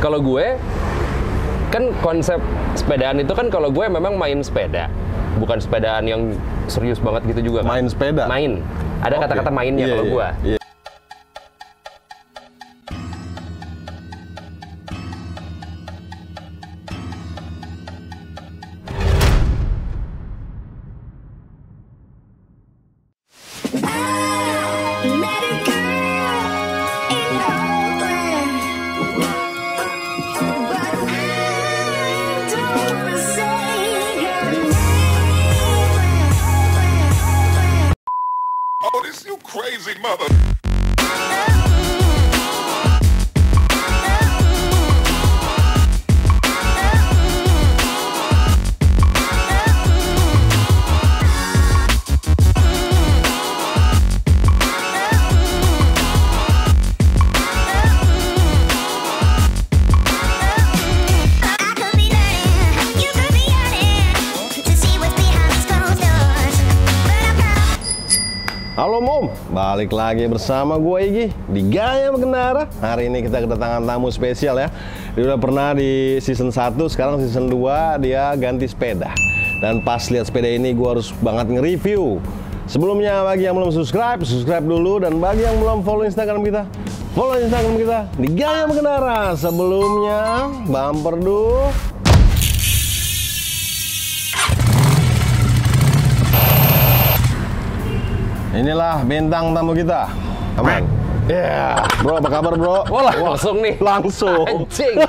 Kalau gue kan konsep sepedaan itu kan kalau gue memang main sepeda, bukan sepedaan yang serius banget gitu juga. Main sepeda. Main. Ada kata-kata mainnya kalau gue. Iya. Oh, this you crazy mother. Halo Mom, balik lagi bersama gue Igi di Gaya Mengendara. Hari ini kita kedatangan tamu spesial ya. Dia udah pernah di season 1, sekarang season 2 dia ganti sepeda. Dan pas lihat sepeda ini gue harus banget nge-review. Sebelumnya bagi yang belum subscribe, subscribe dulu. Dan bagi yang belum follow Instagram kita, follow Instagram kita di Gaya Mengendara. Sebelumnya bumper dulu. Inilah bintang tamu kita. Aman. Ya, bro, apa kabar bro? Wah, langsung nih. Langsung. Anjing.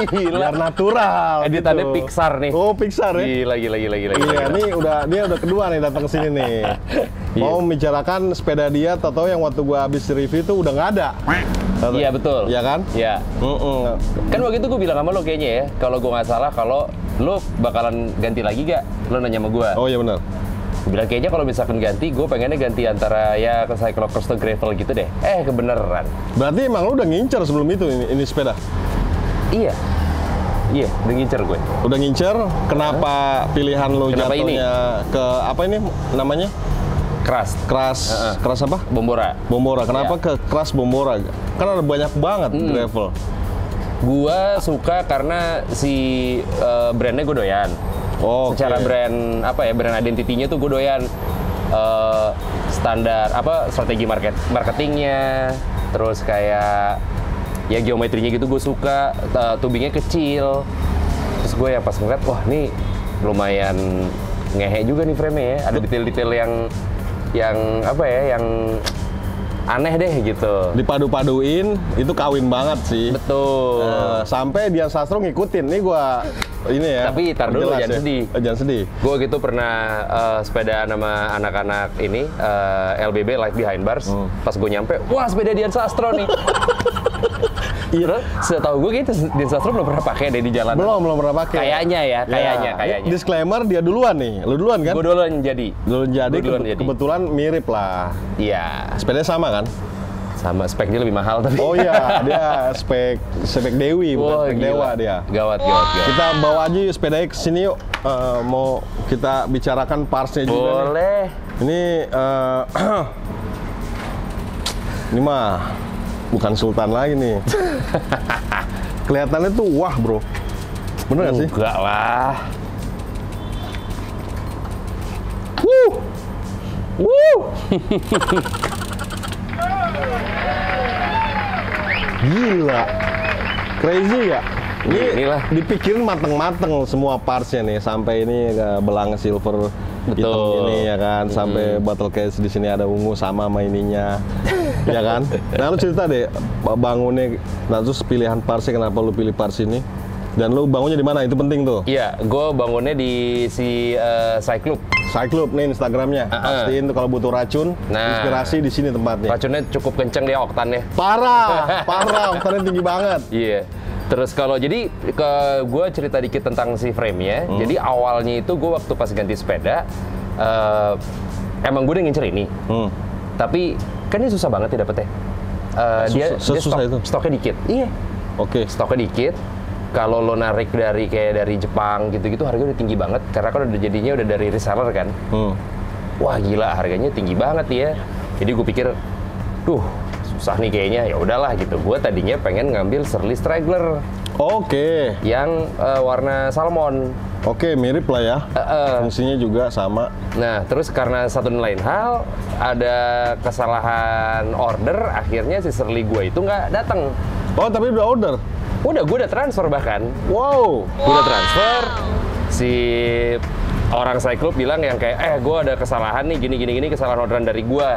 Gila. Biar natural. Editannya gitu. Pixar nih. Oh, Pixar ya? Gila. Iya, nih dia udah kedua nih datang ke sini nih. Mau membicarakan sepeda dia, tahu yang waktu gua habis review itu udah nggak ada. Iya, betul. Iya kan? Iya. Kan waktu itu gue bilang sama lo kayaknya ya, kalau gue nggak salah, kalau lo bakalan ganti lagi gak? Lo nanya sama gue. Oh iya benar. Gue bilang kayaknya kalau misalkan ganti, gue pengennya ganti antara ya ke cyclocross atau gravel gitu deh. Kebeneran. Berarti emang lu udah ngincer sebelum itu ini sepeda? Iya, udah ngincer gue. Udah ngincer, kenapa pilihan lu Kenapa jatuhnya ke apa ini namanya? Keras. Keras apa? Bombora. Bombora. Kenapa Iya. ke keras Bombora? Kan ada banyak banget gravel. Gua suka karena si brandnya gue doyan. Oh, Secara brand apa ya, brand identity-nya tuh gue doyan. Standar apa strategi marketingnya, terus kayak ya geometrinya gitu gue suka, tubingnya kecil. Terus gue ya pas ngeliat, wah ini lumayan ngehe juga nih frame-nya ya. Ada detail-detail yang apa ya, yang aneh deh gitu. Dipadu-paduin itu kawin banget sih. Betul. Sampai Dian Sastro ngikutin. Nih gua ini ya. Tapi tar dulu, jelas jangan ya. sedih. Jangan sedih. Gue gitu pernah sepeda sama anak-anak ini LBB Life Behind Bars. Pas gue nyampe, wah sepeda Dian Sastro nih. Iya. Setahu gue gitu Dian Sastro belum pernah pakai deh di jalanan. Belum pernah pakai. Kayaknya. Disclaimer dia duluan nih. Lu duluan kan? Gue duluan jadi. Kebetulan mirip lah. Iya. Sepedanya sama kan? Sama speknya lebih mahal tapi. Oh iya, dia spek Dewi, bukan spek gila. Dewa dia. Gawat. Kita bawa aja yuk sepedanya ke sini yuk. Mau kita bicarakan partsnya juga. Boleh. Nih. Ini mah bukan Sultan lagi nih. Kelihatannya tuh wah bro. Bener gak sih? Enggak lah. Gila. Crazy ya? Inilah. Dipikirin mateng-mateng semua partsnya nih, sampai ini ke belang silver hitam ini ya kan, sampai bottle case di sini ada ungu sama ininya. Ya kan? Nah lu cerita deh bangunnya, nah terus pilihan partsnya, kenapa lu pilih parts ini? Dan lu bangunnya di mana? Itu penting tuh. Iya, gue bangunnya di si Cyclub. Cyclub nih Instagramnya. Pastiin tuh kalau butuh racun, inspirasi di sini tempatnya. Racunnya cukup kenceng dia oktannya. Parah, oktannya tinggi banget. Iya. Terus kalau jadi gue cerita dikit tentang si frame-nya. Jadi awalnya itu gue waktu pas ganti sepeda, emang gue udah ngincer ini. Tapi kan ini susah banget ya dapetnya. Dia stoknya dikit. Iya. Oke. Stoknya dikit. Kalau lo narik dari Jepang gitu-gitu harganya udah tinggi banget karena kan udah dari reseller kan. Wah gila harganya tinggi banget ya. Jadi gue pikir, susah nih kayaknya, ya udahlah gitu. Gue tadinya pengen ngambil Surly Straggler Oke. yang warna salmon. Oke, mirip lah ya. Fungsinya juga sama. Nah, terus karena satu dan lain hal, ada kesalahan order, akhirnya si Surly gue itu nggak datang. Oh, tapi udah order? Udah, gue udah transfer bahkan. Wow. Gue udah transfer, si orang Cyclops bilang yang kayak, gue ada kesalahan nih, gini, kesalahan orderan dari gue.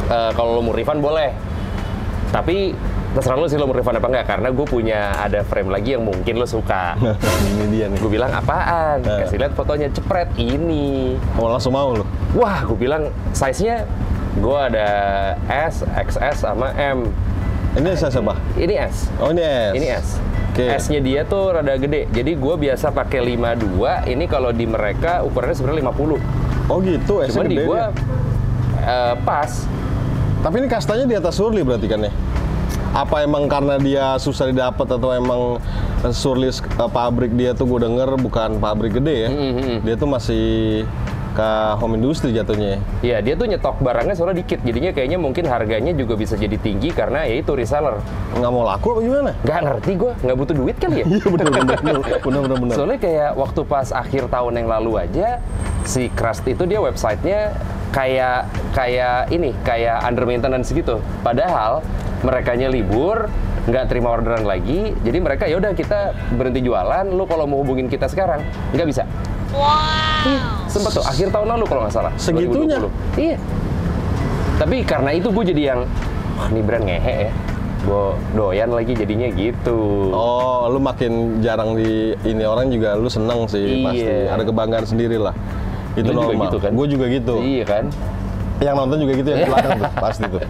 Kalau lo mau refund boleh. Tapi terserah lo sih lo mau refund apa enggak, karena gue punya ada frame lagi yang mungkin lo suka. Ini dia nih. Gue bilang, apaan? Kasih lihat fotonya, cepret, ini. Oh, langsung mau lo? Wah, gue bilang, size-nya gue ada S, XS, sama M. Ini size apa? Ini S. Oh, ini S. Ini S. Oke. S-nya dia tuh rada gede. Jadi gue biasa pakai 52. Ini kalau di mereka ukurannya sebenarnya 50. Oh gitu, S-nya Cuman di gede gue dia. pas. Tapi ini kastanya di atas Surly berarti kan ya? Apa emang karena dia susah didapat atau emang Surly pabrik dia tuh gue denger bukan pabrik gede ya? Dia tuh masih ke home industry jatuhnya. Iya, dia tuh nyetok barangnya soalnya dikit. Jadinya kayaknya mungkin harganya juga bisa jadi tinggi karena ya itu reseller. Nggak mau laku apa gimana? Nggak ngerti gue, nggak butuh duit kan ya? Iya bener. Soalnya kayak waktu pas akhir tahun yang lalu aja, si Crust itu dia websitenya kayak under maintenance gitu. Padahal merekanya libur, nggak terima orderan lagi, jadi mereka ya udah kita berhenti jualan. Lu kalau mau hubungin kita sekarang nggak bisa. Wow. Sempet tuh akhir tahun lalu kalau nggak salah. Segitunya? 2020. Iya. Tapi karena itu gue jadi yang, wah ini brand ngehe ya. Gue doyan lagi jadinya gitu. Oh, lu makin jarang di ini orang juga lu seneng sih Iya. pasti. Ada kebanggaan sendiri lah. Itu Lu juga normal. gitu kan? Gue juga gitu. Iya kan? Yang nonton juga gitu yang di belakang tuh, pasti tuh.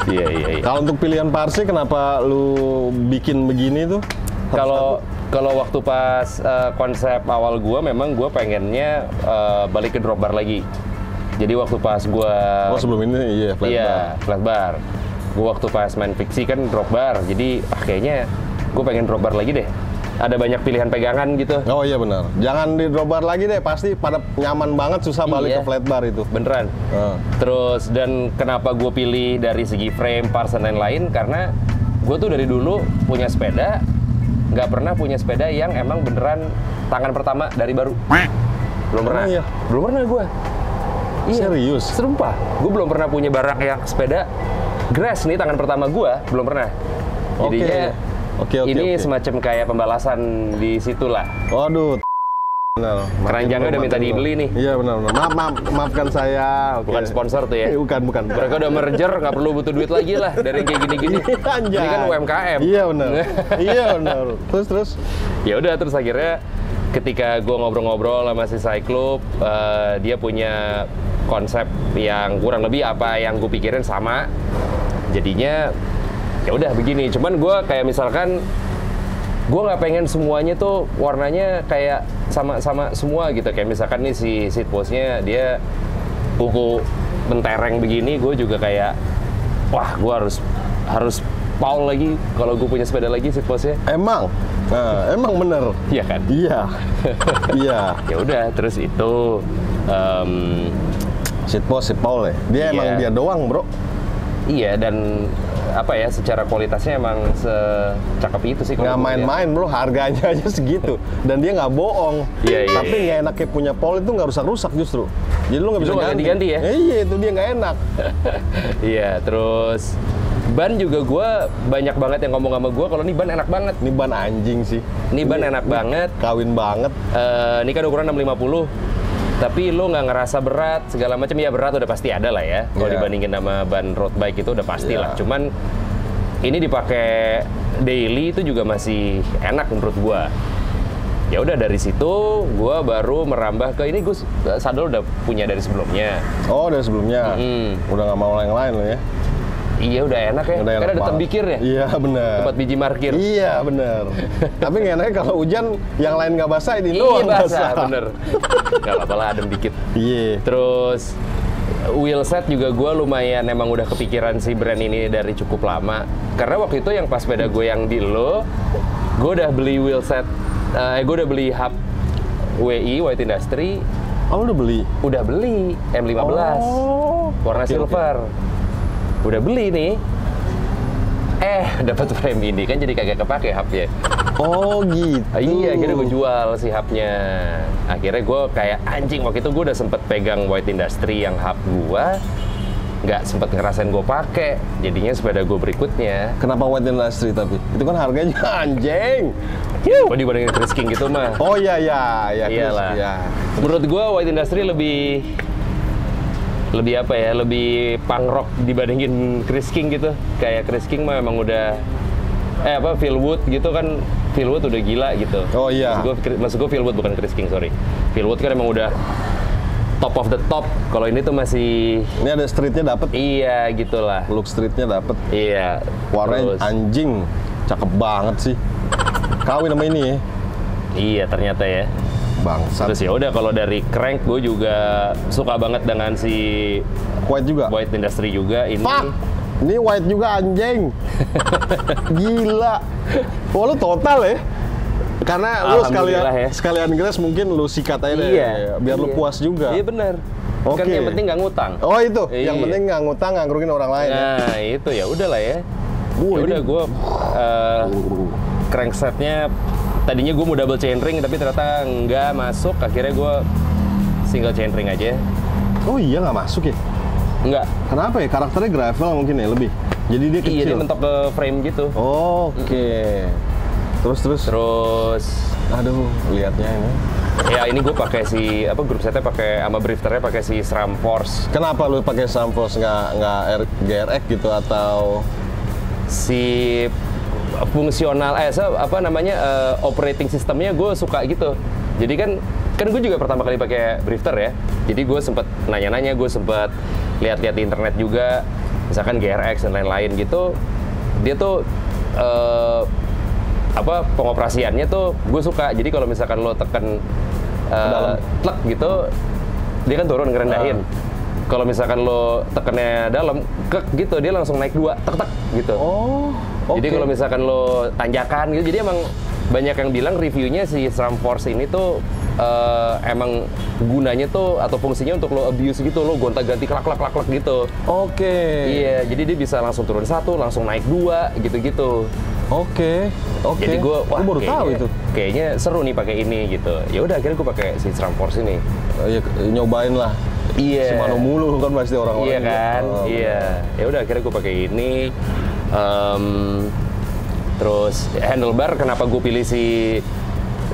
Iya. Kalau untuk pilihan Parsi, kenapa lu bikin begini tuh? Kalau waktu pas konsep awal gue, memang gue pengennya balik ke drop bar lagi. Jadi waktu pas gue Oh sebelum ini iya flat bar. Gue waktu pas main fiksi kan drop bar. Jadi kayaknya gue pengen drop bar lagi deh. Ada banyak pilihan pegangan gitu. Oh iya benar. Jangan di drop bar lagi deh, pasti pada nyaman banget, susah balik Iya. ke flat bar itu. Beneran. Terus dan kenapa gue pilih dari segi frame, parts dan lain-lain, karena gue tuh dari dulu punya sepeda, nggak pernah punya sepeda yang emang beneran tangan pertama dari baru. Belum pernah. Iya? Belum pernah gue. Iya. Serius? Serumpah. Gue belum pernah punya barang yang sepeda grass nih tangan pertama gue, belum pernah. Jadinya Oke. ini semacam kayak pembalasan di situ lah. Waduh. Benar. Keranjangnya udah minta dibeli nih. Iya benar. Maafkan saya. Oke. Bukan sponsor tuh ya. Bukan. Mereka udah merger, nggak perlu butuh duit lagi lah dari kayak gini-gini. Anjay. Ini kan UMKM. Iya benar. Iya benar. Terus. Ya udah, terus akhirnya ketika gue ngobrol-ngobrol sama si Cyclops, dia punya konsep yang kurang lebih apa yang gue pikirin sama. Jadinya ya udah begini. Cuman gue kayak misalkan gue nggak pengen semuanya tuh warnanya kayak sama-sama semua gitu. Kayak misalkan nih si seat postnya dia buku mentereng begini, gue juga kayak wah gue harus Paul lagi kalau gue punya sepeda lagi seat postnya. Emang bener. Iya kan? Iya. Iya. Ya udah, terus itu Seat post si Paul ya. Dia Iya. emang dia doang, bro. iya, dan apa ya, secara kualitasnya emang secakep itu sih. Nggak kalau gue main-main, bro. Harganya aja segitu. Dan dia nggak bohong. Iya. Tapi nggak enaknya punya Paul itu nggak rusak-rusak justru. Jadi lu nggak bisa Lu nggak ganti-ganti ya? Iya, itu dia nggak enak. Iya, terus ban juga gue banyak banget yang ngomong sama gue kalau nih ban enak banget. Ini ban anjing sih. Nih ban enak banget. Kawin banget. Ini kan ukuran 650. Tapi lo nggak ngerasa berat segala macam. Ya berat udah pasti ada lah ya. Kalau Iya. dibandingin sama ban road bike itu udah pasti lah. Iya. Cuman ini dipakai daily itu juga masih enak menurut gue. Ya udah, dari situ gue baru merambah ke ini. Gue sadel udah punya dari sebelumnya. Oh, dari sebelumnya. Mm. Udah nggak mau yang lain lo ya. Iya udah enak ya. Udah Kan enak ada banget. tembikir ya. Iya, bener. Tempat biji markir. Iya, bener. Tapi nggak enaknya kalau hujan, yang lain nggak basah, ini Iya doang basah, bener. Gak apa-apa lah, adem dikit. Iya. Terus wheel set juga gue lumayan emang udah kepikiran si brand ini dari cukup lama. Karena waktu itu yang pas sepeda gue yang di lo, gue udah beli wheel set, gue udah beli hub WI, White Industry. Oh, lu udah beli? Udah beli M15, Oh. warna Oke, silver. Udah beli nih. dapat frame ini kan jadi kagak kepake hubnya. Oh gitu. Iya, akhirnya gue jual si hubnya. Akhirnya gue kayak anjing, waktu itu gue udah sempet pegang White Industry yang hub gue, nggak sempet ngerasain gue pakai. Jadinya sepeda gue berikutnya. Kenapa White Industry tapi? Itu kan harganya anjing. Kalau dibandingin Chris King gitu mah. Oh iya, Iyalah. ya. Menurut gue White Industry lebih apa ya? Lebih punk rock dibandingin Chris King gitu. Kayak Chris King mah emang udah Phil Wood gitu kan. Phil Wood udah gila gitu. Oh iya. Maksud gue Phil Wood bukan Chris King, sorry. Phil Wood kan emang udah top of the top. Kalau ini tuh masih Ini ada streetnya dapet. iya gitulah. Look streetnya dapet. Iya. Warnanya Terus, anjing. Cakep banget sih. Kawin sama ini ya. iya ternyata ya. Bangsat. Terus ya udah kalau dari Crank gue juga suka banget dengan si White juga. White Industry juga ini. Fuck! Ini White juga anjing. Gila. Oh lu total ya? Karena lu Alhamdulillah ya. sekalian grass mungkin lu sikat aja deh. Biar lu puas juga. Iya benar. Kan Oke. yang penting nggak ngutang. Oh itu, Iya. yang penting nggak ngutang, nggak ngerugin orang lain. Ya? Nah itu ya udahlah ya. Ya udah gue cranksetnya tadinya gue mau double chainring tapi ternyata nggak masuk. Akhirnya gue single chainring aja. Oh iya nggak masuk ya? Nggak. Kenapa ya? Karakternya gravel mungkin ya lebih. Jadi dia kecil. Iya dia mentok ke frame gitu. Oke. Terus. Aduh, lihatnya ini. Ya ini gue pakai si grup setnya pakai sama drifternya pakai si SRAM Force. Kenapa lu pakai Samfos nggak GRX gitu atau? Si fungsional operating sistemnya gue suka gitu. Jadi kan gue juga pertama kali pakai drifter ya. Jadi gue sempet nanya-nanya, gue sempet lihat-lihat di internet juga, misalkan GRX dan lain-lain gitu. Dia tuh pengoperasiannya tuh gue suka. Jadi kalau misalkan lo tekan plek gitu, dia kan turun ngerendahin. Kalau misalkan lo tekannya dalam, kek gitu, dia langsung naik 2, tek gitu. Oh, oke. Jadi kalau misalkan lo tanjakan gitu, jadi emang banyak yang bilang reviewnya si SRAM Force ini tuh emang gunanya tuh atau fungsinya untuk lo abuse gitu, lo gonta-ganti klak gitu. Oke. Iya, jadi dia bisa langsung turun 1, langsung naik 2 gitu. Oke. Jadi gue baru tahu itu. Kayaknya seru nih pakai ini gitu. Ya udah akhirnya gue pakai si SRAM Force ini. Ya, nyobain lah. Iya. Shimano mulu kan pasti orang-orang. Iya juga. kan? Oh, iya. Ya udah akhirnya gue pakai ini. Terus handlebar kenapa gue pilih si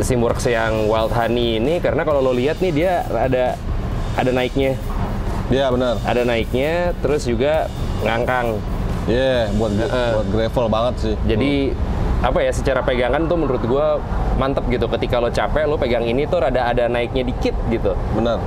Simworks yang Wild Honey ini karena kalau lo lihat nih dia ada naiknya. Iya benar. Ada naiknya, terus juga ngangkang. Iya, buat gravel banget sih. Jadi secara pegangan tuh menurut gue mantep gitu. Ketika lo capek, lo pegang ini tuh ada naiknya dikit gitu. Benar.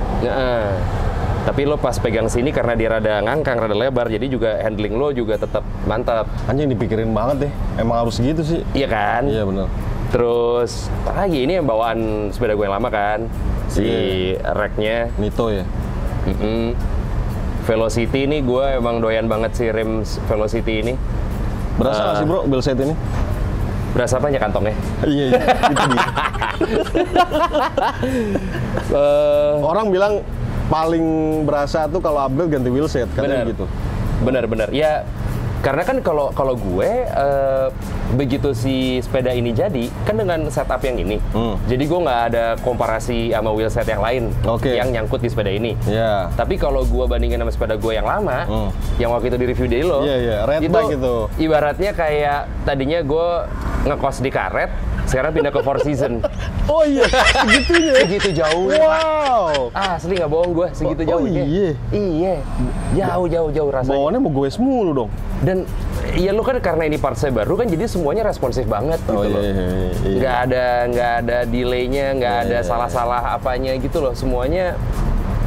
Tapi lo pas pegang sini karena dia rada ngangkang, rada lebar, jadi juga handling lo juga tetap mantap. Anjing dipikirin banget deh. Emang harus gitu sih. Iya kan? Iya benar. Terus apa lagi? Ini yang bawaan sepeda gue yang lama kan, si racknya. Nito ya. Velocity ini gue emang doyan banget sih rim Velocity ini. Berasa nggak sih bro build set ini? Berasa banyak kantongnya. Iya, itu dia. Orang bilang paling berasa tuh kalau upgrade ganti wheelset katanya gitu. Benar. Ya karena kan kalau gue begitu si sepeda ini jadi kan dengan setup yang ini. Jadi gue nggak ada komparasi sama wheelset yang lain yang nyangkut di sepeda ini. Iya. Tapi kalau gue bandingin sama sepeda gue yang lama, yang waktu itu di review dari lo, red bike itu. Ibaratnya kayak tadinya gue ngekos di karet, sekarang pindah ke Four Season. Oh iya, segitunya. Segitu jauh. Wow. Asli nggak bohong gue, segitu jauhnya. Iya. Jauh rasanya. Bawaannya mau gue mulu dong. Dan ya lu kan karena ini partsnya baru kan jadi semuanya responsif banget gitu loh. Iya. Nggak ada delaynya, nggak ada salah-salah apanya gitu loh. Semuanya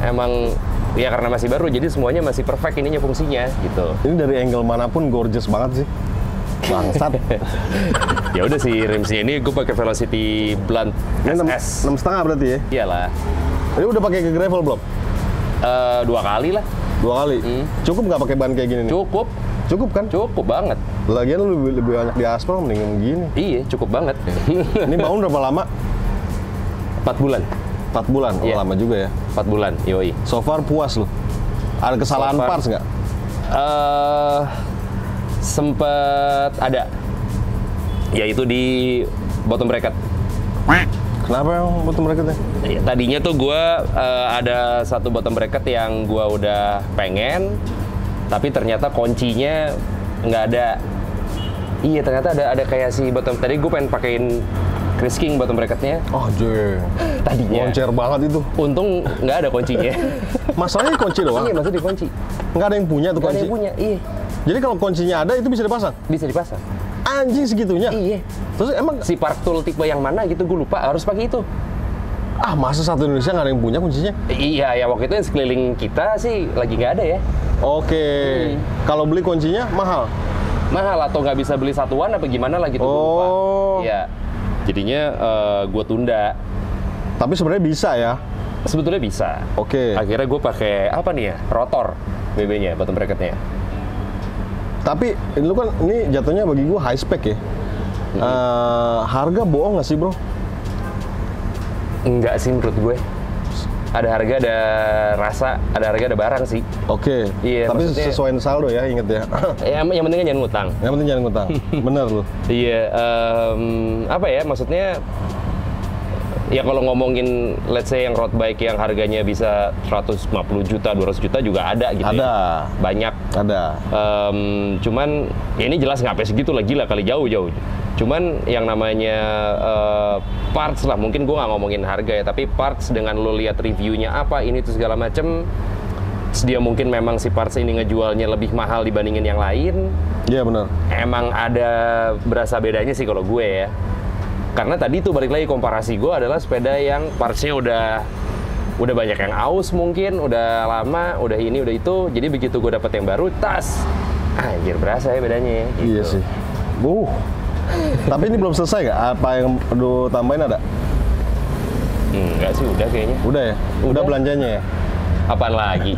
emang ya karena masih baru jadi semuanya masih perfect ininya fungsinya gitu. Ini dari angle manapun gorgeous banget sih. Bangsat. Ya udah sih rimsnya ini gue pakai Velocity Blunt SS. 6,5 berarti ya? Iyalah. Ini udah pakai ke gravel belum? 2 kali lah. 2 kali. Cukup nggak pakai ban kayak gini nih? Cukup kan? Cukup banget. Lagian lu lebih banyak di aspal mending begini. Iya, cukup banget. Ini bangun berapa lama? 4 bulan. 4 bulan? Oh, lama juga ya? 4 bulan, yoi. So far puas lu? Ada kesalahan parts nggak? Sempet ada, yaitu di bottom bracket. Kenapa yang bottom bracketnya? Ya, tadinya tuh gue ada satu bottom bracket yang gue udah pengen, tapi ternyata kuncinya nggak ada. Iya, ternyata ada kayak si bottom. Tadi gue pengen pakein Chris King bottom bracketnya. Oh, jeng. Tadinya. Moncer banget itu. Untung nggak ada kuncinya. Masalahnya kunci doang. Iya, maksudnya dikunci. Nggak ada yang punya tuh Nggak ada kunci. yang punya, iya. Jadi kalau kuncinya ada itu bisa dipasang. Bisa dipasang. Anjing segitunya. Iya. Terus emang Si Park Tool tipe yang mana gitu, gue lupa. Harus pakai itu. masa satu Indonesia nggak ada yang punya kuncinya? Iya, ya waktu itu yang sekeliling kita sih lagi nggak ada ya. Oke. Kalau beli kuncinya mahal. Mahal atau nggak bisa beli satuan apa gimana lah gitu, gue lupa. Oh. Iya. Jadinya gue tunda. Tapi sebenarnya bisa ya. Sebetulnya bisa. Oke. Akhirnya gue pakai apa nih ya? Rotor BB-nya, bottom bracket-nya. Tapi lu kan ini jatuhnya bagi gua high spec ya. Harga bohong nggak sih bro? Enggak sih menurut gue. Ada harga, ada rasa, ada harga, ada barang sih. Oke. Iya, Tapi maksudnya- sesuaiin saldo ya, inget ya. Yang penting kan jangan ngutang. Yang penting jangan ngutang. Bener lu. Iya, apa ya, maksudnya ya kalau ngomongin let's say yang road bike yang harganya bisa 150 juta, 200 juta juga ada gitu. Ada. Ya. Banyak. Ada. Cuman ya ini jelas nggak sampai segitu lah, gila kali jauh-jauh. Cuman yang namanya parts lah, mungkin gue nggak ngomongin harga ya, tapi parts dengan lo lihat reviewnya apa ini tuh segala macem, dia mungkin memang si parts ini ngejualnya lebih mahal dibandingin yang lain. Iya benar. Emang ada berasa bedanya sih kalau gue ya. Karena tadi tuh balik lagi komparasi gue adalah sepeda yang partsnya udah banyak yang aus mungkin, udah lama, udah ini, udah itu. Jadi begitu gue dapet yang baru, tas, anjir berasa ya bedanya. Gitu. Iya sih. Tapi ini belum selesai nggak? Apa yang perlu tambahin ada? Enggak sih, udah kayaknya. Udah ya? Udah belanjanya ya? Apaan lagi?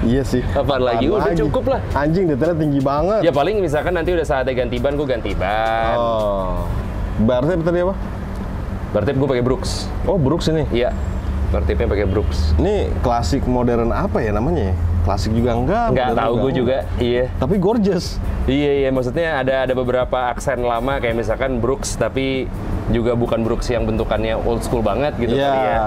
Iya sih. Apaan lagi? Udah lagi? cukup lah. Anjing detailnya tinggi banget. Ya paling misalkan nanti udah saatnya ganti ban, gue ganti ban. Oh. Berarti tadi apa? Berarti gue pakai Brooks. Oh, Brooks ini. Iya. Berarti pakai Brooks. Ini klasik modern apa ya namanya ya? Klasik juga enggak? Nggak modern tahu gue juga. Iya. Tapi gorgeous. Iya, maksudnya ada beberapa aksen lama kayak misalkan Brooks tapi juga bukan Brooks yang bentukannya old school banget gitu Iya. kali ya.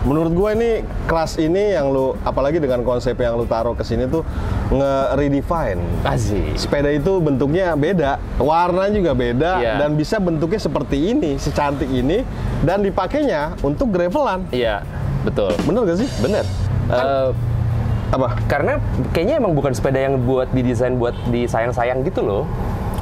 Menurut gue ini kelas ini yang lu, apalagi dengan konsep yang lu taruh ke sini tuh nge-redefine. Asik. Sepeda itu bentuknya beda, warnanya juga beda, Iya. dan bisa bentuknya seperti ini, secantik ini, dan dipakainya untuk gravelan. Iya, betul. Bener gak sih? Bener. Apa? Karena kayaknya emang bukan sepeda yang buat didesain buat disayang-sayang gitu loh.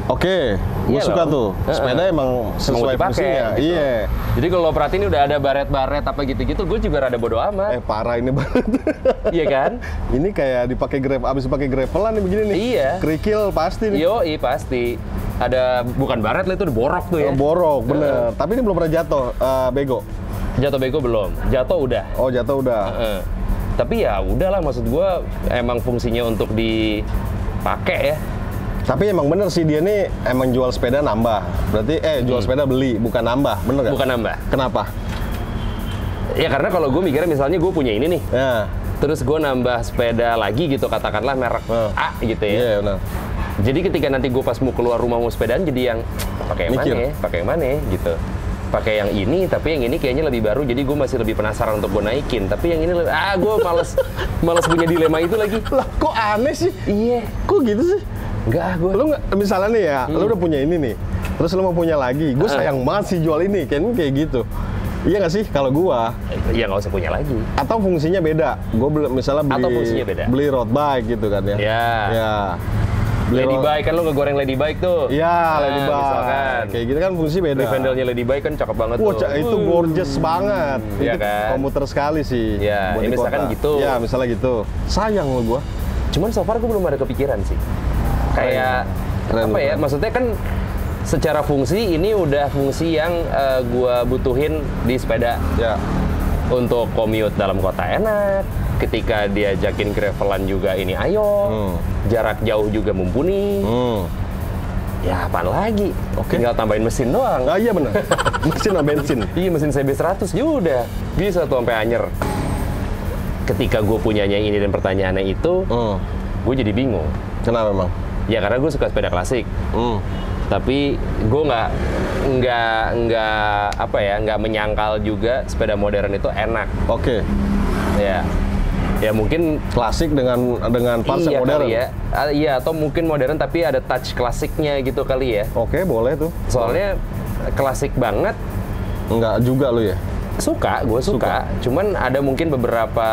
Oke, gue Iya suka loh. tuh. Sepeda emang sesuai dipakai, fungsinya. gitu. Iya. Jadi kalau lo perhatiin udah ada baret-baret apa gitu-gitu, gue juga rada bodo amat. Parah ini banget. Iya kan? Ini kayak dipakai abis dipakai gravelan nih begini nih. Iya. Kerikil pasti nih. Yoi, pasti. Ada, bukan baret lah itu, udah borok tuh ya. Borok, bener. Tapi ini belum pernah jatuh, bego. Jatuh bego belum, jatuh udah. Oh, jatuh udah. Tapi ya udahlah, maksud gue emang fungsinya untuk dipakai ya. Tapi emang bener sih, dia nih emang jual sepeda nambah. Berarti, jual sepeda beli, bukan nambah. Bener nggak? Bukan nambah. Kenapa? Ya karena kalau gue mikirnya misalnya gue punya ini nih, Ya. terus gue nambah sepeda lagi gitu, katakanlah merek A gitu ya. Iya, benar. Jadi ketika nanti gue pas mau keluar rumah mau sepedaan, jadi yang pakai yang Mikir. mana ya? Pakai yang mana ya? Gitu. Pakai yang ini, tapi yang ini kayaknya lebih baru, jadi gue masih lebih penasaran untuk gue naikin. Tapi yang ini, gue males punya dilema itu lagi. Lah, kok aneh sih? Iya. Kok gitu sih? Enggak, gue. Lu nggak, misalnya nih ya, lu udah punya ini nih, terus lu mau punya lagi, gue sayang banget sih jual ini, kayak gitu. Iya nggak sih kalau gua? Ya nggak usah punya lagi. Atau fungsinya beda? Gue misalnya beli, Atau fungsinya beda. beli road bike gitu kan ya? Ya. Ya. Beli Lady road- Bike kan lu ngegoreng Lady Bike tuh. Iya, Lady Bike. Misalkan. Kayak gitu kan fungsi beda. Beli vendelnya Lady Bike kan cakep banget Wah, tuh. itu gorgeous banget. Iya Itu kan? komuter sekali sih. Iya, buat ya di misalkan kota. gitu. Iya, misalnya gitu. Sayang lo gua. Cuman so far gue belum ada kepikiran sih. Kayak Keren, apa ya? keren. Maksudnya kan secara fungsi ini udah fungsi yang gua butuhin di sepeda. Ya. Untuk commute dalam kota enak. Ketika diajakin gravelan juga ini ayo. Jarak jauh juga mumpuni. Ya apaan lagi? Oke. Tinggal tambahin mesin doang. Ah, iya benar. Mesin sama bensin. Iya, mesin CB100 ya udah bisa tuh sampai anyer. Ketika gue punyanya ini dan pertanyaannya itu, gue jadi bingung. Kenapa emang? Ya karena gue suka sepeda klasik. Tapi gue nggak menyangkal juga sepeda modern itu enak. Oke. Ya mungkin Klasik dengan parts yang modern. kali ya. Iya, atau mungkin modern tapi ada touch klasiknya gitu kali ya. Oke, boleh tuh. Soalnya klasik banget. Enggak juga lu ya? Gue suka. Cuman ada mungkin beberapa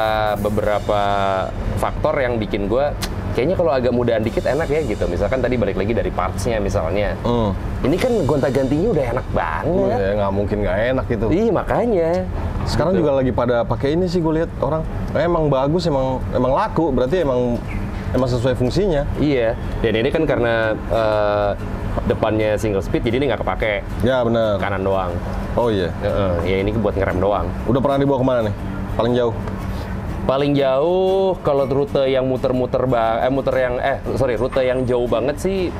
faktor yang bikin gue kayaknya kalau agak mudahan dikit enak ya gitu. Misalkan tadi balik lagi dari partsnya misalnya. Ini kan gonta-gantinya udah enak banget. Ya nggak mungkin nggak enak gitu. Iya makanya. Sekarang Gitu. juga lagi pada pakai ini sih gue lihat orang. Emang bagus, emang laku. Berarti emang sesuai fungsinya. Iya. Dan ini kan karena depannya single speed, jadi ini nggak kepake. Ya benar. Kanan doang. Oh iya. Ya ini buat ngerem doang. Udah pernah dibawa kemana nih? Paling jauh? Paling jauh kalau rute yang rute yang jauh banget sih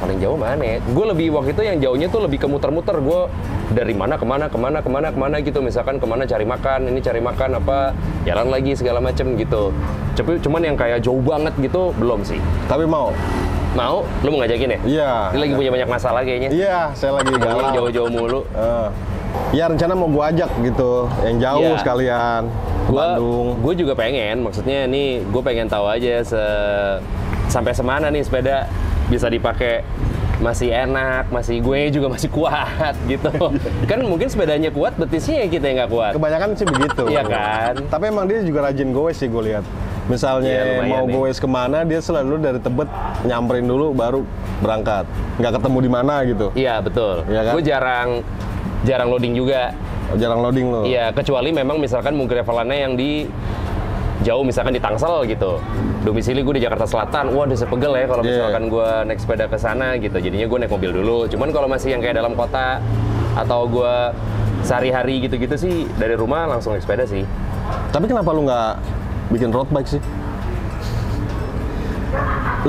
paling jauh mana ya? Gue lebih waktu itu yang jauhnya tuh lebih ke muter-muter. Gue dari mana kemana gitu. Misalkan kemana cari makan, ini cari makan apa, jalan lagi segala macem gitu. Cuman yang kayak jauh banget gitu belum sih. Tapi mau? Mau? Lu mau ngajakin ya? Iya. Dia lagi punya banyak masalah kayaknya. Iya, saya lagi Yang galau. jauh-jauh mulu. Ya rencana mau gue ajak gitu, yang jauh Iya. sekalian. Ke Bandung. Gue juga pengen, maksudnya nih gue pengen tahu aja sampai semana nih sepeda bisa dipakai masih enak, gue juga masih kuat gitu. Kan mungkin sepedanya kuat, betisnya kita yang nggak kuat. Kebanyakan sih begitu. Iya kan? Tapi emang dia juga rajin goes sih gue lihat. Misalnya Iya, lumayan mau nih. goes kemana, dia selalu dari Tebet nyamperin dulu baru berangkat. Nggak ketemu di mana gitu. Iya betul. Iya kan? Gue jarang loading juga. Jarang loading lo. Iya, kecuali memang misalkan mungkin gravelannya yang di jauh, misalkan di Tangsel gitu. Domisili gue di Jakarta Selatan, wah udah sepegel ya kalau Iya. misalkan gue naik sepeda ke sana gitu. Jadinya gue naik mobil dulu. Cuman kalau masih yang kayak dalam kota atau gue sehari-hari gitu-gitu sih dari rumah langsung naik sepeda sih. Tapi kenapa lu nggak bikin road bike sih?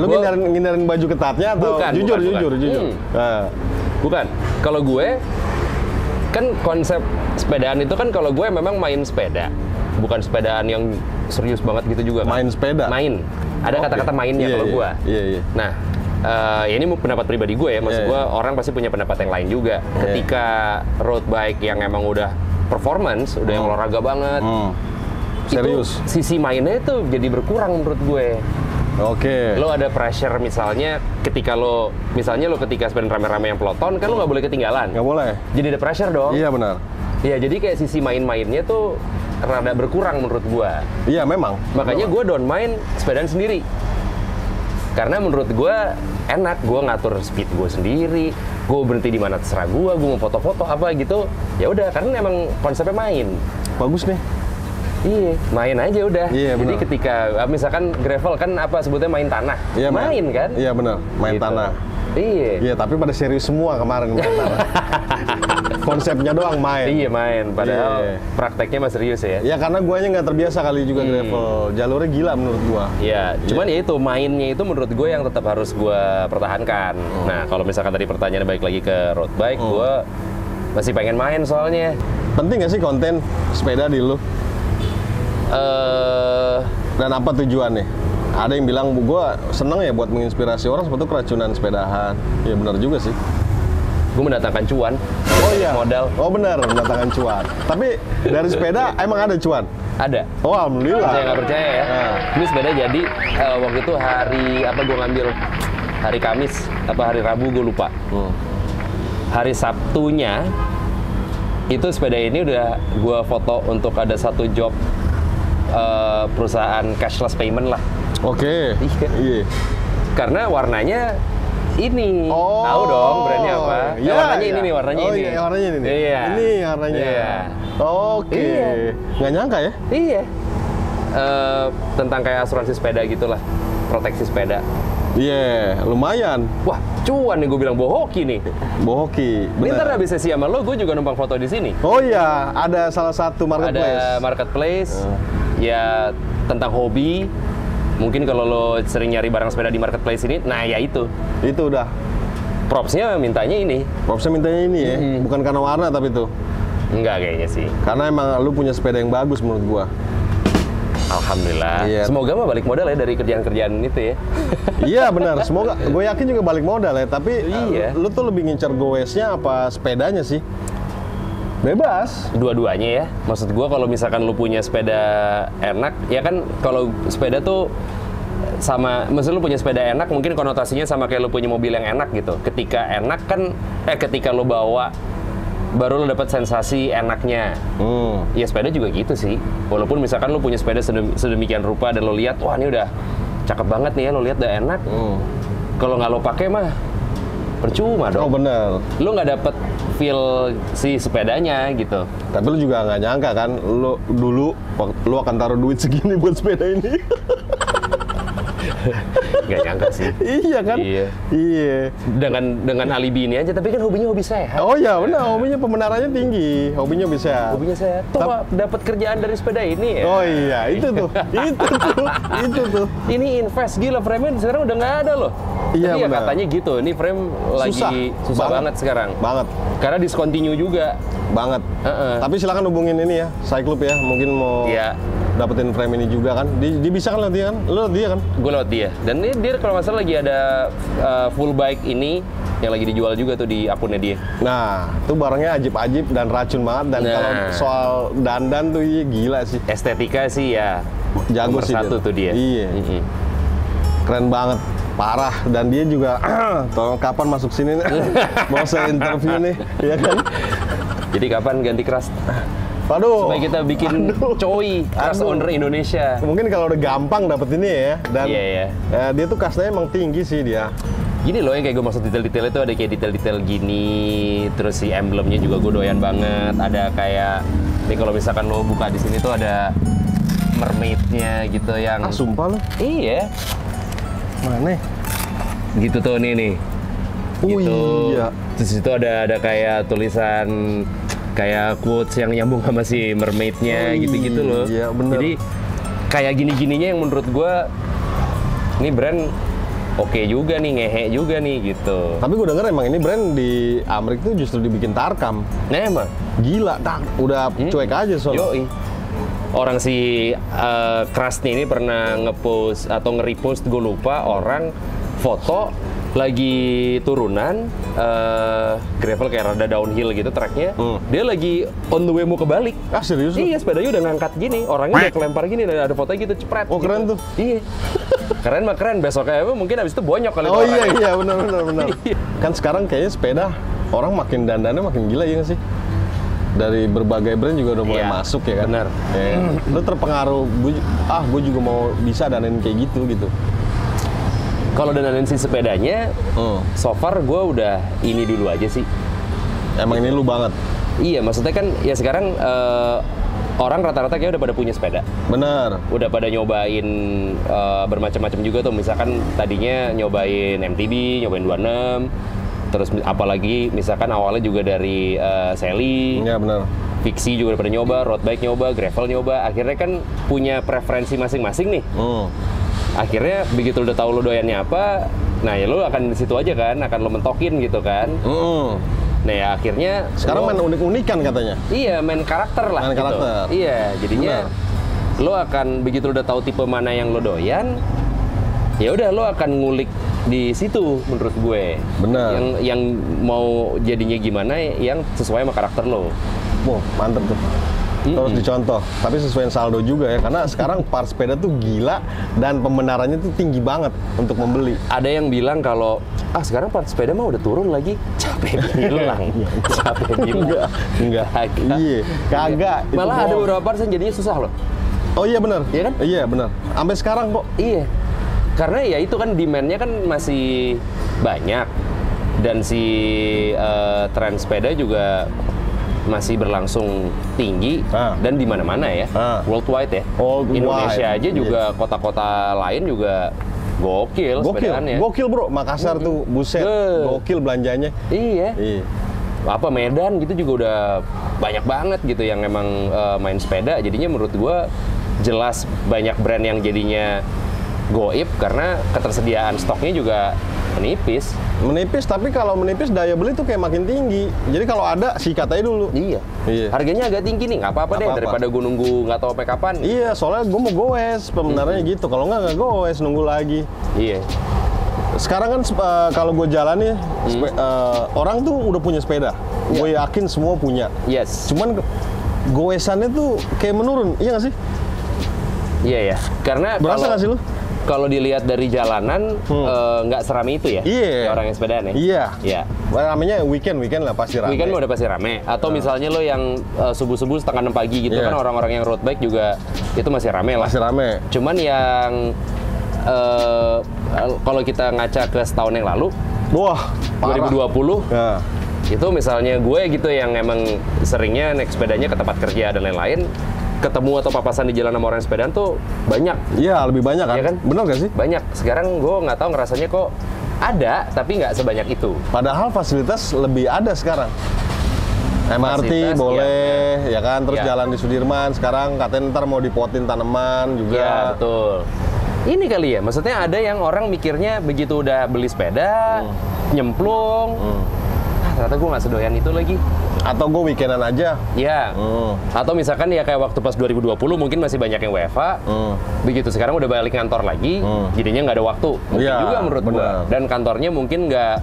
Lu Gua- ngindarin baju ketatnya atau Bukan, jujur. bukan. Nah, Bukan. Kalau gue kan konsep sepedaan itu kan kalau gue memang main sepeda. Bukan sepedaan yang serius banget gitu juga kan. main sepeda. Main. Ada Oke. kata-kata mainnya Iya, kalau iya. gue. Iya. Nah, ini pendapat pribadi gue ya. Maksud Iya, gue orang pasti punya pendapat yang lain juga. Ketika road bike yang emang udah performance, udah yang olahraga banget. Serius. Itu sisi mainnya itu jadi berkurang menurut gue. Oke. Lo ada pressure misalnya ketika ketika sepeda rame-rame yang peloton kan lo nggak boleh ketinggalan. Nggak boleh. Jadi ada pressure dong. Iya benar. Iya, jadi kayak sisi main-mainnya tuh rada berkurang menurut gua. Iya memang. Makanya gua don't main sepedaan sendiri. Karena menurut gua enak, gua ngatur speed gua sendiri, gua berhenti di mana terserah gua mau foto-foto apa gitu. Ya udah, karena emang konsepnya main. Bagus nih. Iya, main aja udah. Iya, Jadi benar. ketika misalkan gravel kan apa sebutnya main tanah. Iya main kan? Iya benar. Main Gitu. tanah. Iya. Iya tapi pada serius semua kemarin main tanah. Konsepnya doang main. Iya main, padahal Iya. prakteknya mah serius ya. Ya karena guanya nggak terbiasa kali juga gravel. Jalurnya gila menurut gua. Iya, cuman ya itu mainnya itu menurut gue yang tetap harus gue pertahankan. Nah, kalau misalkan tadi pertanyaan balik lagi ke road bike, gue masih pengen main soalnya. Penting nggak sih konten sepeda di lu? Dan apa tujuannya? Ada yang bilang, gua seneng ya buat menginspirasi orang sebetulnya keracunan sepedahan. Ya benar juga sih. Gue mendatangkan cuan. Oh iya. Modal. Oh benar, mendatangkan cuan. Tapi dari sepeda emang ada cuan? Ada. Oh alhamdulillah. Saya nggak percaya ya. Nah. Ini sepeda jadi waktu itu gue ngambil hari Kamis apa hari Rabu gue lupa. Hari Sabtunya itu sepeda ini udah gue foto untuk ada satu job perusahaan cashless payment lah. Oke. Iya. Iya. Karena warnanya ini. Oh. Tahu dong brandnya apa? Iya, warnanya iya. ini nih, warnanya oh, ini. Iya, warnanya ini nih. Iya. Ini warnanya. Iya. Oke. Iya. Nggak nyangka ya? Iya. Tentang kayak asuransi sepeda gitulah. Proteksi sepeda. Iya, lumayan. Wah, cuan nih gue bilang bohoki nih. Bohoki. Ini ntar Benar. habis sesi sama lo, gue juga numpang foto di sini. Oh iya, ada salah satu marketplace. Ada marketplace, ya tentang hobi. Mungkin kalau lo sering nyari barang sepeda di marketplace ini, nah ya itu. Itu udah. Propsnya mintanya ini. Propsnya mintanya ini ya, bukan karena warna tapi tuh. Enggak kayaknya sih. Karena emang lu punya sepeda yang bagus menurut gua. Alhamdulillah. Iya. Semoga mah balik modal ya dari kerjaan-kerjaan itu ya. Iya benar, semoga. Gue yakin juga balik modal ya, tapi Iya. lu tuh lebih ngincer goesnya apa sepedanya sih? Bebas. Dua-duanya ya. Maksud gua kalau misalkan lu punya sepeda enak, ya kan kalau sepeda tuh sama, maksud lu punya sepeda enak mungkin konotasinya sama kayak lu punya mobil yang enak gitu. Ketika enak kan, ketika lu bawa baru lu dapat sensasi enaknya. Ya sepeda juga gitu sih. Walaupun misalkan lu punya sepeda sedemikian rupa dan lu lihat, wah ini udah cakep banget nih ya, lu lihat udah enak. Kalau nggak lo pakai mah percuma dong. Oh benar. Lu nggak dapet feel si sepedanya gitu. Tapi lu juga nggak nyangka kan, lu dulu lu akan taruh duit segini buat sepeda ini. Gak nyangka sih. Iya kan? Iya. Iya. Dengan alibi ini aja, tapi kan hobinya hobi sehat. Oh ya benar, hobinya pembenarannya tinggi, hobinya bisa. Hobinya sehat. Tuh Pak, dapat kerjaan dari sepeda ini ya. Oh iya, itu tuh. Itu tuh. Ini invest gila, frame-nya sekarang udah nggak ada loh. Iya, Tapi ya benar. katanya gitu, ini frame lagi susah banget sekarang. Banget. Karena discontinue juga. Banget. Tapi silakan hubungin ini ya, Cycloop ya, mungkin mau Iya. dapetin frame ini juga kan. Dia bisa kan lewat dia kan? Lu lewat dia kan? Gue lewat dia. Dan ini dia kalau nggak salah lagi ada full bike ini yang lagi dijual juga tuh di akunnya dia. Nah, itu barangnya ajib-ajib dan racun banget. Dan Nah. kalau soal dandan tuh iya gila sih. Estetika sih ya. Jago nomor sih satu dia. tuh dia. Iya. Keren banget. Parah. Dan dia juga, tolong kapan masuk sini nih? Mau saya interview nih, ya kan? Jadi kapan ganti keras? Waduh. Supaya kita bikin coy keras Aduh. owner Indonesia. Mungkin kalau udah gampang dapet ini ya. Dan Iya, iya. dia tuh kastanya emang tinggi sih dia. Gini loh yang kayak gue maksud detail-detail itu ada kayak detail-detail gini, terus si emblemnya juga gue doyan banget. Ada kayak, nih kalau misalkan lo buka di sini tuh ada mermaid-nya gitu yang. Ah, sumpah lu. Iya, Mana? gitu tuh nih. Oh Gitu. iya. Terus itu ada kayak tulisan kayak quotes yang nyambung sama si mermaid-nya Oh gitu-gitu loh. iya, bener. Jadi kayak gini-gininya yang menurut gue, ini brand oke juga nih, ngehe juga nih gitu. Tapi gue denger emang ini brand di Amerika tuh justru dibikin tarkam. Nah emang. Gila, udah cuek aja soalnya. Yoi. Orang si Krusty ini pernah ngepost atau nge-repost, gue lupa, orang foto lagi turunan gravel kayak rada downhill gitu tracknya. Dia lagi on the way mau kebalik. Ah serius lu? Iya, sepedanya udah ngangkat gini, orangnya udah kelempar gini, dan ada fotonya gitu, cepret. Oh, keren gitu. tuh. Iya. Keren mah keren, besoknya mungkin abis itu bonyok kali Oh tuh iya orang. iya benar. Iya. Kan sekarang kayaknya sepeda orang makin dandannya makin gila ya nggak sih? Dari berbagai brand juga udah mulai Iya, masuk ya kan? benar. Lu terpengaruh, gue juga mau bisa dandanin kayak gitu. Kalau dandanin si sepedanya, so far gue udah ini dulu aja sih. Emang ini lu banget. Iya, maksudnya kan ya sekarang orang rata-rata kayak udah pada punya sepeda. Bener. Udah pada nyobain bermacam-macam juga tuh. Misalkan tadinya nyobain MTB, nyobain 26. Terus apalagi misalkan awalnya juga dari Sally. Iya bener. Fixie juga udah pada nyoba, road bike nyoba, gravel nyoba. Akhirnya kan punya preferensi masing-masing nih. Akhirnya begitu udah tahu lo doyannya apa, nah ya lo akan di situ aja kan, akan lo mentokin gitu kan. Nah ya akhirnya Sekarang lo- main unik-unikan katanya. Iya, main karakter lah Main gitu. karakter. Iya, jadinya Benar. lo akan begitu lo udah tahu tipe mana yang lo doyan, ya udah lo akan ngulik di situ menurut gue. Benar. Yang mau jadinya gimana yang sesuai sama karakter lo. Wow, mantep tuh. Terus dicontoh, tapi sesuai saldo juga ya, karena sekarang part sepeda tuh gila dan pembenarannya tuh tinggi banget untuk membeli. Ada yang bilang kalau sekarang part sepeda mah udah turun lagi, capek bilang, capek bilang. Enggak. Kagak. Iya, kagak. Itu Malah ada bohong. beberapa part yang jadinya susah loh. Oh iya benar. Iya kan? Iya benar. Sampai sekarang kok. Iya, karena ya itu kan demand-nya kan masih banyak dan si tren sepeda juga masih berlangsung tinggi dan di mana-mana ya, worldwide ya. Worldwide. Indonesia aja juga Iya. kota-kota lain juga gokil sepedaannya. Gokil bro, Makassar tuh buset, gokil belanjanya. Iya. Iya. Apa Medan gitu juga udah banyak banget gitu yang emang main sepeda. Jadinya menurut gua jelas banyak brand yang jadinya goib karena ketersediaan stoknya juga menipis. Menipis, tapi kalau menipis daya beli tuh kayak makin tinggi. Jadi kalau ada sikat aja dulu. Iya. Iya. Harganya agak tinggi nih, nggak apa-apa Nggak deh apa-apa. daripada gue nunggu nggak tahu sampai kapan. Iya, soalnya gue mau goes, pembenarannya gitu. Kalau nggak goes, nunggu lagi. Iya. Sekarang kan kalau gue jalan nih, orang tuh udah punya sepeda. Iya. Gue yakin semua punya. Yes. Cuman goesannya tuh kayak menurun, iya nggak sih? Iya ya. Karena Berasa nggak sih lu? kalau dilihat dari jalanan nggak serame itu ya. Iya. Kayak orang yang sepedaan ya. Iya. Iya. Namanya weekend lah pasti ramai. Weekend udah pasti rame. Atau misalnya lo yang subuh-subuh setengah 6 pagi gitu Iya. kan orang-orang yang road bike juga itu masih rame lah. Masih rame. Cuman yang kalau kita ngaca ke setahun yang lalu, Wah, parah. 2020, Nah, itu misalnya gue gitu yang emang seringnya naik sepedanya ke tempat kerja dan lain-lain, ketemu atau papasan di jalan sama orang sepedaan tuh banyak. iya lebih banyak kan? Iya kan? Bener gak sih? Banyak. Sekarang gue nggak tahu ngerasanya kok ada, tapi nggak sebanyak itu. Padahal fasilitas lebih ada sekarang. MRT Fasilitas, boleh, ya kan? Terus Iya. jalan di Sudirman, sekarang katanya ntar mau dipotin tanaman juga. Iya, betul. Ini kali ya, maksudnya ada yang orang mikirnya begitu udah beli sepeda, nyemplung, ternyata gue nggak sedoyan itu lagi. Atau gue weekendan aja. Ya, atau misalkan ya kayak waktu pas 2020 mungkin masih banyak yang WFH, begitu sekarang udah balik kantor lagi, jadinya nggak ada waktu. Mungkin Iya, juga menurut benar. gua. Dan kantornya mungkin nggak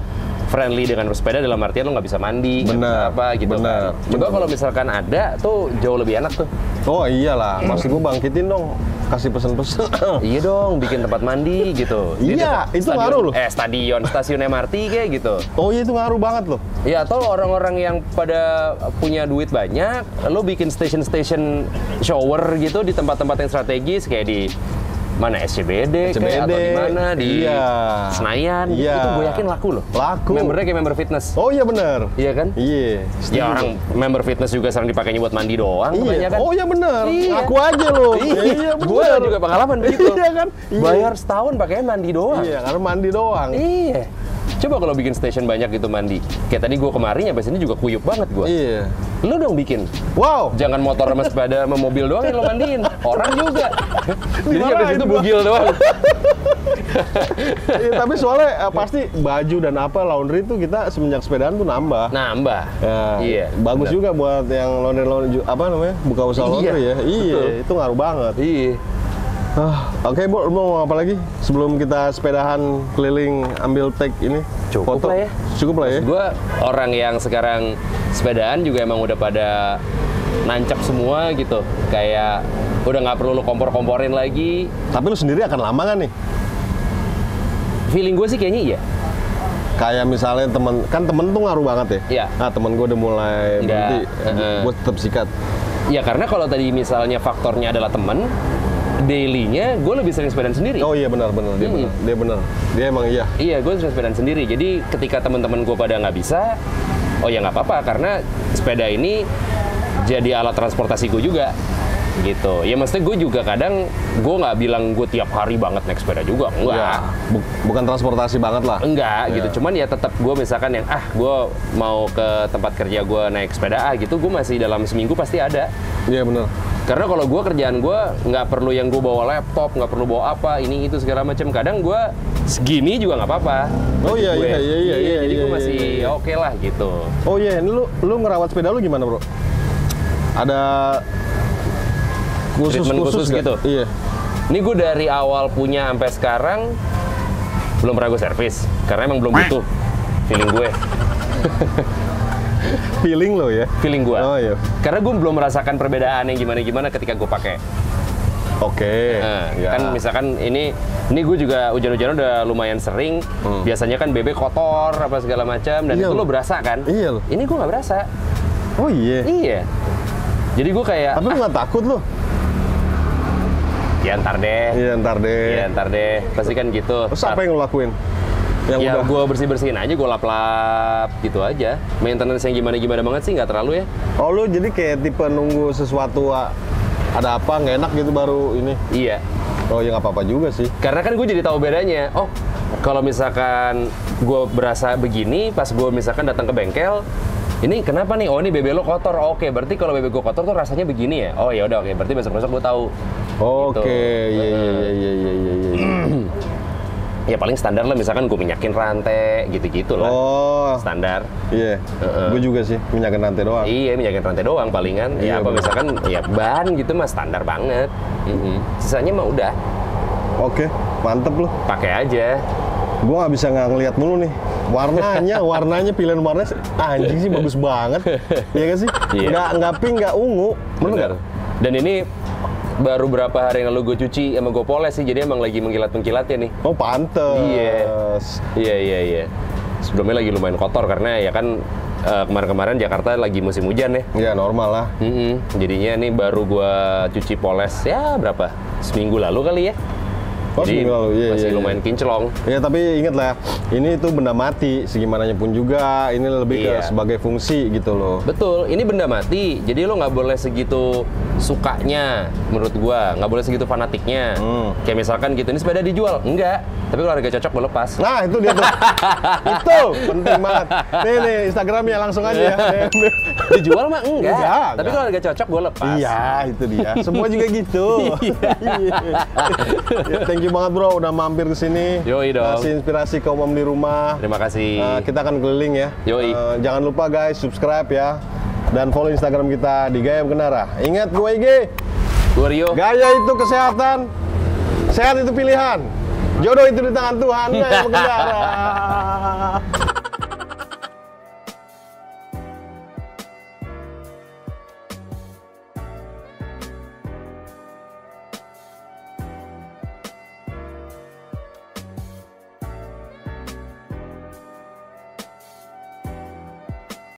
friendly dengan bersepeda dalam artian lo nggak bisa mandi, nggak bisa Benar, apa gitu benar, kan. Coba kalau misalkan ada tuh jauh lebih enak tuh. Oh iyalah, maksud gue bangkitin dong, kasih pesen-pesen. Iya dong, bikin tempat mandi gitu. Di Iya, dekat itu stadion- ngaruh loh. Stasiun MRT kayak gitu. Oh iya itu ngaruh banget loh. Ya, atau orang-orang yang pada punya duit banyak, lo bikin station-station shower gitu di tempat-tempat yang strategis kayak di mana SCBD, kayak atau di mana di iya. Senayan, Iya. itu gue yakin laku loh. Laku. Membernya kayak member fitness. Oh iya bener. Iya kan? Iya. setuju. Ya orang member fitness juga sering dipakainya buat mandi doang Iya. kebanyakan. Oh iya bener. Iya. Aku aja loh. Iya, bener. gue juga pengalaman begitu. Iya kan? Iya. Bayar setahun pakainya mandi doang. Iya, karena mandi doang. Iya. Coba kalau bikin station banyak gitu mandi. Kayak tadi gue kemarin nyampe sini juga kuyup banget gue. Iya. Lu dong bikin. Wow. Jangan motor sama sepeda sama mobil doang yang lo mandiin. Orang juga. Jadi Dimarahin nyampe situ gua. bugil doang. Iya, tapi soalnya pasti baju dan apa laundry itu kita semenjak sepedaan tuh nambah. Nambah. Ya, Iya. bagus benar. juga buat yang laundry apa namanya buka usaha Iya, laundry ya. Iya, betul. itu ngaruh banget. Iya. Oke, Bu, lu mau ngomong apa lagi sebelum kita sepedahan keliling ambil take ini? Cukup foto? lah ya. Cukup lah ya. Gue orang yang sekarang sepedaan juga emang udah pada nancap semua gitu. Kayak udah nggak perlu lu kompor-komporin lagi. Tapi lu sendiri akan lama kan nih? Feeling gue sih kayaknya iya. Kayak misalnya temen tuh ngaruh banget ya. Iya. Nah, temen gue udah mulai Enggak. berhenti, gue tetap sikat. Ya karena kalau tadi misalnya faktornya adalah temen, daily-nya gue lebih sering sepedaan sendiri. Oh iya benar dia benar. Dia benar. Dia emang iya. Iya, gue sering sepedaan sendiri. Jadi ketika teman-teman gue pada nggak bisa, oh ya nggak apa-apa karena sepeda ini jadi alat transportasi gue juga. Gitu. Ya maksudnya gue juga kadang gue nggak bilang gue tiap hari banget naik sepeda juga, enggak. Ya, bukan transportasi banget lah. Enggak Ya. gitu. Cuman ya tetap gue misalkan yang gue mau ke tempat kerja gue naik sepeda gitu, gue masih dalam seminggu pasti ada. Iya benar. Karena kalau gue kerjaan gue nggak perlu yang gue bawa laptop, nggak perlu bawa apa, ini itu segala macam. Kadang gue segini juga nggak apa-apa. Oh iya, Gue. iya. Jadi gue iya, masih iya. oke lah gitu. Oh iya, ini lu ngerawat sepeda lu gimana, Bro? Ada Treatment khusus nggak? gitu? Iya. Ini gue dari awal punya sampai sekarang belum pernah gue servis karena emang belum butuh. Feeling gue, Feeling lo ya. feeling gue. Oh iya. Karena gue belum merasakan perbedaan yang gimana-gimana ketika gue pakai. Oke. Nah, Ya. kan misalkan ini gue juga hujan-hujan udah lumayan sering. Biasanya kan bebek kotor apa segala macam dan Iya itu loh. lo berasa kan? Iya loh. Ini gue nggak berasa. Oh iya. Iya. Jadi gue kayak Tapi lu nggak takut lu? ya ntar deh. Iya ntar deh. Ya ntar deh. Pasti kan gitu. Terus apa yang lu lakuin? Yang Ya udah. gue bersih-bersihin aja, gue lap-lap gitu aja. Maintenance yang gimana-gimana banget sih nggak terlalu ya. Oh lu jadi kayak tipe nunggu sesuatu ada apa nggak enak gitu baru ini? Iya. Oh ya nggak apa-apa juga sih. Karena kan gue jadi tahu bedanya. Oh, kalau misalkan gue berasa begini, pas gue misalkan datang ke bengkel, ini kenapa nih? Oh, ini BB lo kotor. Oh, oke, berarti kalau BB gue kotor tuh rasanya begini ya. Oh ya udah, oke. Berarti besok-besok gue tahu. Oke, Gitu. iya. Ya paling standar lah, misalkan gue minyakin rantai, gitu-gitu lah. Oh, Standar. iya. Gue juga sih minyakin rantai doang. Iya, minyakin rantai doang palingan. Iya, Ya apa bener. misalkan ya ban gitu mah standar banget. Sisanya mah udah Oke, mantep lu. pakai aja. Gue nggak bisa nggak ngeliat mulu nih. Warnanya pilihan warnanya anjing sih bagus banget. Iya kan sih? Iya. Nggak pink, nggak ungu. Bener nggak? Dan ini baru berapa hari yang lalu gue cuci sama gue poles sih, jadi emang lagi mengkilat-mengkilatnya nih. Oh, pantes. Iya. Sebelumnya lagi lumayan kotor karena ya kan kemarin-kemarin Jakarta lagi musim hujan ya. Iya, normal lah. Jadinya nih baru gua cuci poles ya berapa? Seminggu lalu kali ya. Oh, Jadi seminggu lalu. Iya, masih iya, lumayan iya. kinclong. Ya, tapi ingat lah, ini tuh benda mati, segimananya pun juga, ini lebih ke Iya. sebagai fungsi gitu loh. Betul, ini benda mati. Jadi lo nggak boleh segitu sukanya, menurut gua. Nggak boleh segitu fanatiknya. Kayak misalkan gitu, ini sepeda dijual. Enggak. Tapi kalau harga cocok gue lepas. Nah, itu dia tuh. Itu penting banget. Nih, Instagramnya langsung aja ya. Dijual mah enggak. Enggak. Tapi kalau harga cocok gue lepas. Iya, itu dia. Semua juga gitu. Ya, thank you banget bro, udah mampir ke sini. Yoi dong. Kasih inspirasi ke om di rumah. Terima kasih. Kita akan keliling ya. Yoi. Jangan lupa guys, subscribe ya. Dan follow Instagram kita di Gaya Berkendara. Ingat gue IG. Gue Rio. Gaya itu kesehatan. Sehat itu pilihan. Jodoh itu di tangan Tuhan. Gaya Berkendara.